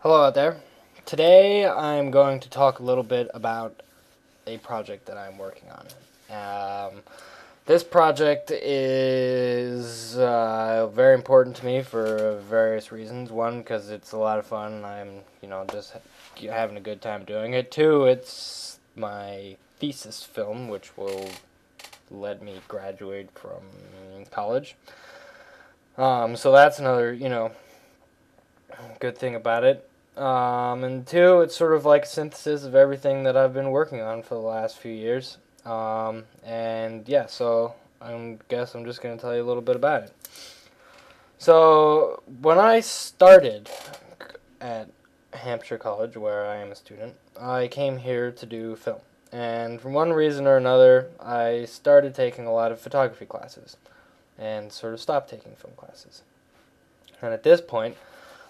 Hello out there. Today I'm going to talk a little bit about a project that I'm working on. This project is very important to me for various reasons. One, because it's a lot of fun. I'm, just having a good time doing it. Two, it's my thesis film, which will let me graduate from college. So that's another, good thing about it. And two, it's sort of like a synthesis of everything that I've been working on for the last few years. And yeah, so I guess I'm just going to tell you a little bit about it. So when I started at Hampshire College, where I am a student, I came here to do film. And for one reason or another, I started taking a lot of photography classes and sort of stopped taking film classes. And at this point,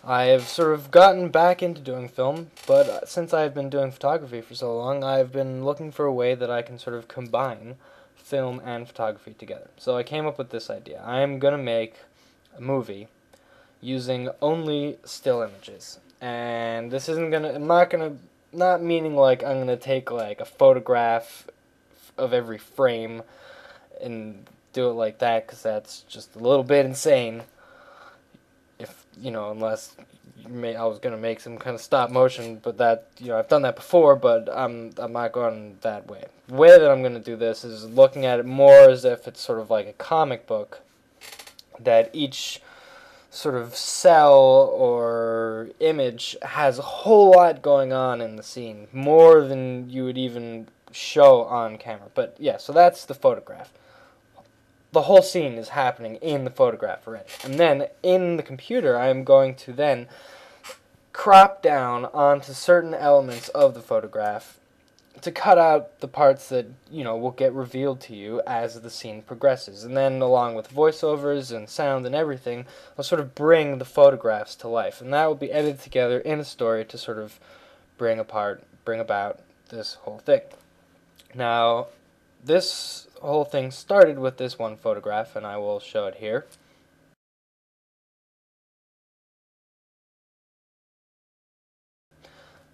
I've sort of gotten back into doing film, but since I've been doing photography for so long, I've been looking for a way that I can sort of combine film and photography together. So I came up with this idea. I'm going to make a movie using only still images. And this isn't going to, I'm not going to, not meaning like I'm going to take like a photograph of every frame and do it like that, because that's just a little bit insane. If unless I was gonna make some kind of stop motion, but that I've done that before, but I'm not going that way. The way that I'm gonna do this is looking at it more as if it's sort of like a comic book, that each sort of cell or image has a whole lot going on in the scene, more than you would even show on camera. But yeah, so that's the photograph. The whole scene is happening in the photograph already. And then in the computer, I'm going to then crop down onto certain elements of the photograph to cut out the parts that, will get revealed to you as the scene progresses. And then along with voiceovers and sound and everything, I'll sort of bring the photographs to life. And that will be edited together in a story to sort of bring about this whole thing. Now, this whole thing started with this one photograph, and I will show it here.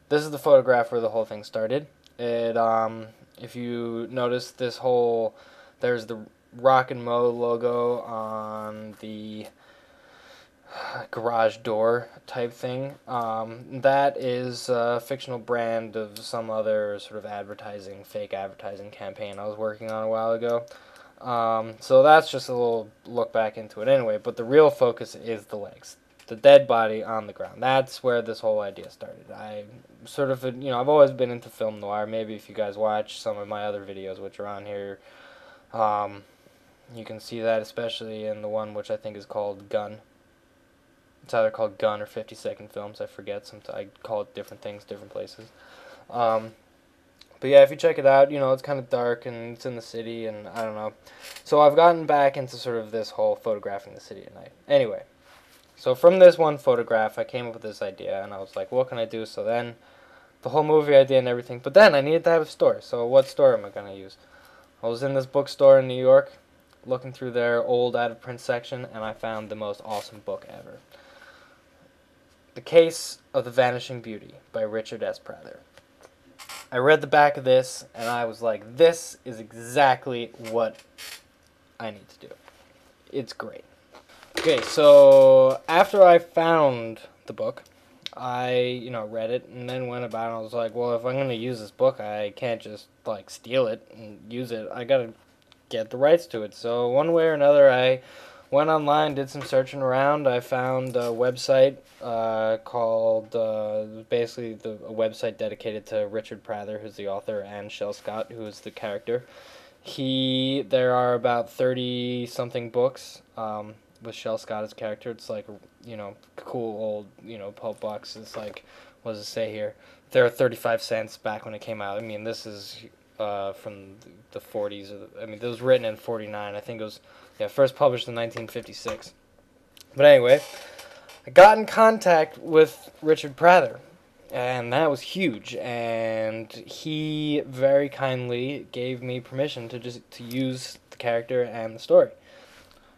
This is the photograph where the whole thing started. If you notice there's the Rock and Mo logo on the garage door type thing. That is a fictional brand of some other sort of fake advertising campaign I was working on a while ago. So that's just a little look back into it anyway, but the real focus is the legs. The dead body on the ground. That's where this whole idea started. I've always been into film noir. Maybe if you guys watch some of my other videos, which are on here, you can see that, especially in the one which I think is called Gun. It's either called Gun or 50-second films. I forget. Sometimes I call it different things, different places. But yeah, if you check it out, it's kind of dark and it's in the city, and I don't know. So I've gotten back into sort of this whole photographing the city at night. Anyway, so from this one photograph, I came up with this idea, and I was like, what can I do? So then, the whole movie idea and everything. But then I needed to have a story. So what story am I going to use? I was in this bookstore in New York, looking through their old out-of-print section, and I found the most awesome book ever. The Case of the Vanishing Beauty by Richard S. Prather. I read the back of this, and I was like, this is exactly what I need to do. It's great. Okay, so after I found the book, I, read it, and then went about and I was like, well, if I'm going to use this book, I can't just, steal it and use it. I got to get the rights to it. So one way or another, I went online, did some searching around. I found a website called, basically a website dedicated to Richard Prather, who's the author, and Shel Scott, who is the character. There are about 30-something books with Shel Scott as character. It's like, cool old, pulp box. It's like, what does it say here? There are 35 cents back when it came out. I mean, this is from the 40s. It was written in 49. I think it was, first published in 1956. But anyway, I got in contact with Richard Prather, and that was huge. And he very kindly gave me permission to use the character and the story.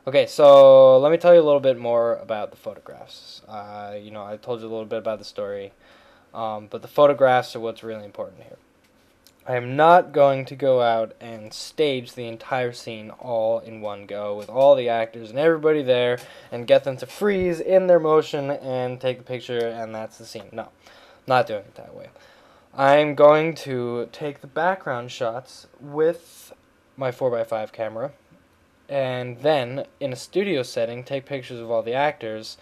Okay, so let me tell you a little bit more about the photographs. I told you a little bit about the story, but the photographs are what's really important here. I am not going to go out and stage the entire scene all in one go with all the actors and everybody there and get them to freeze in their motion and take the picture and that's the scene. No, not doing it that way. I'm going to take the background shots with my 4x5 camera and then in a studio setting take pictures of all the actors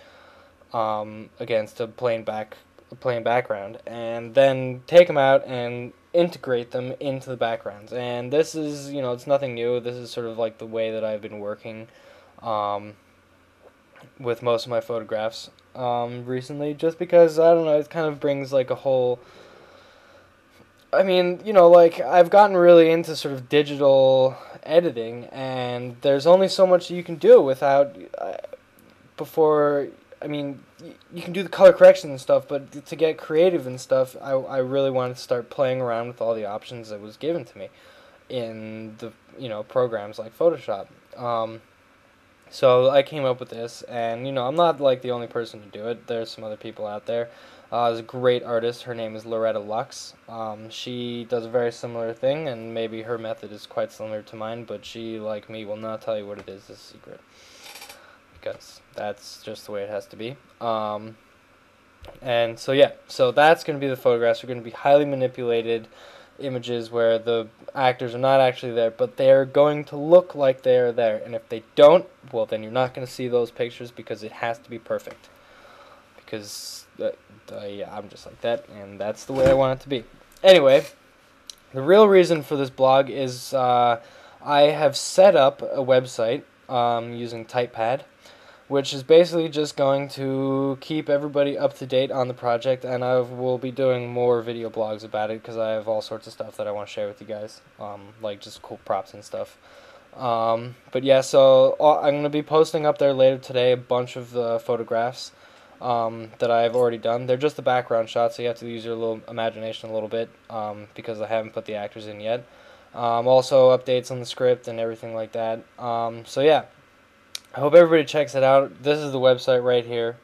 against a plain background, and then take them out and integrate them into the backgrounds. And this is, it's nothing new. This is sort of like the way that I've been working with most of my photographs recently, just because, I don't know, it kind of brings like a whole... I mean, like, I've gotten really into sort of digital editing, and there's only so much you can do without... before... I mean, you can do the color correction and stuff, but to get creative and stuff, I really wanted to start playing around with all the options that was given to me in the, programs like Photoshop. So I came up with this, and, I'm not, like, the only person to do it. There's some other people out there. There's a great artist. Her name is Loretta Lux. She does a very similar thing, and maybe her method is quite similar to mine, but she, like me, will not tell you what it is. It's a secret. Because that's just the way it has to be. And so yeah, so that's going to be the photographs. They're going to be highly manipulated images where the actors are not actually there, but they're going to look like they are there. And if they don't, well, then you're not going to see those pictures because it has to be perfect. Because yeah, I'm just like that, and that's the way I want it to be. Anyway, the real reason for this blog is I have set up a website using TypePad, which is basically just going to keep everybody up to date on the project, and I will be doing more video blogs about it because I have all sorts of stuff that I want to share with you guys, like just cool props and stuff. But yeah, so I'm going to be posting up there later today a bunch of the photographs that I've already done. They're just the background shots, so you have to use your little imagination a little bit because I haven't put the actors in yet. Also updates on the script and everything like that. So yeah. I hope everybody checks it out. This is the website right here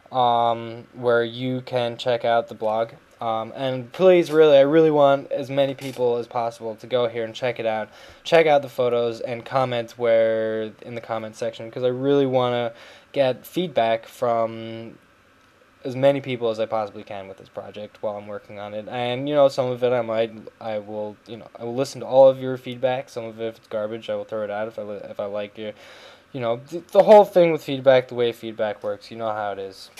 where you can check out the blog. And please, really, I really want as many people as possible to go here and check it out. Check out the photos and comment in the comment section, because I really want to get feedback from as many people as I possibly can with this project while I'm working on it. And, some of it I will listen to all of your feedback. Some of it, if it's garbage, I will throw it out if I like your... the whole thing with feedback, the way feedback works, you know how it is.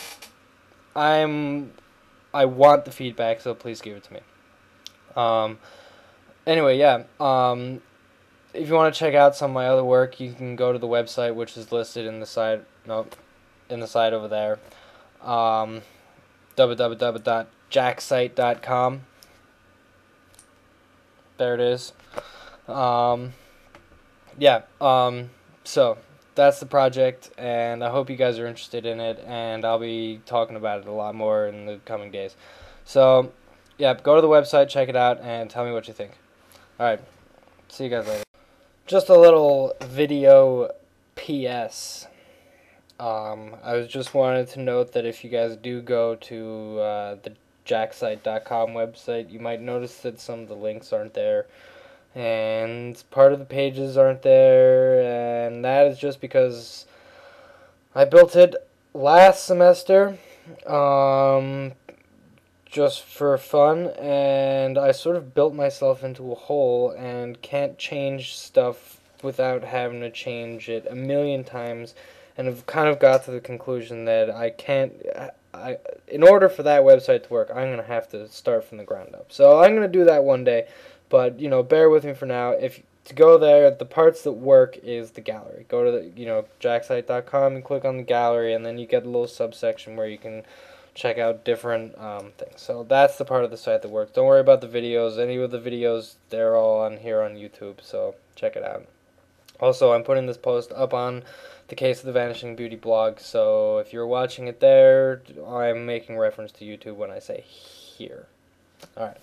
I want the feedback, so please give it to me. Anyway, yeah. If you want to check out some of my other work, you can go to the website, which is listed in the side. In the side over there. www.jacksite.com. There it is. Yeah. So that's the project, and I hope you guys are interested in it, and I'll be talking about it a lot more in the coming days. So, yeah, go to the website, check it out, and tell me what you think. Alright, see you guys later. Just a little video PS. I was just wanted to note that if you guys do go to the jacksite.com website, you might notice that some of the links aren't there. And part of the pages aren't there, and that is just because I built it last semester, just for fun, and I sort of built myself into a hole and can't change stuff without having to change it a million times, and I've kind of got to the conclusion that in order for that website to work, I'm going to have to start from the ground up. So I'm going to do that one day. But, bear with me for now. To go there, the parts that work is the gallery. Go to the, jacksite.com and click on the gallery, and then you get a little subsection where you can check out different things. So that's the part of the site that works. Don't worry about the videos. Any of the videos, they're all on here on YouTube, so check it out. Also, I'm putting this post up on the Case of the Vanishing Beauty blog, so if you're watching it there, I'm making reference to YouTube when I say here. Alright.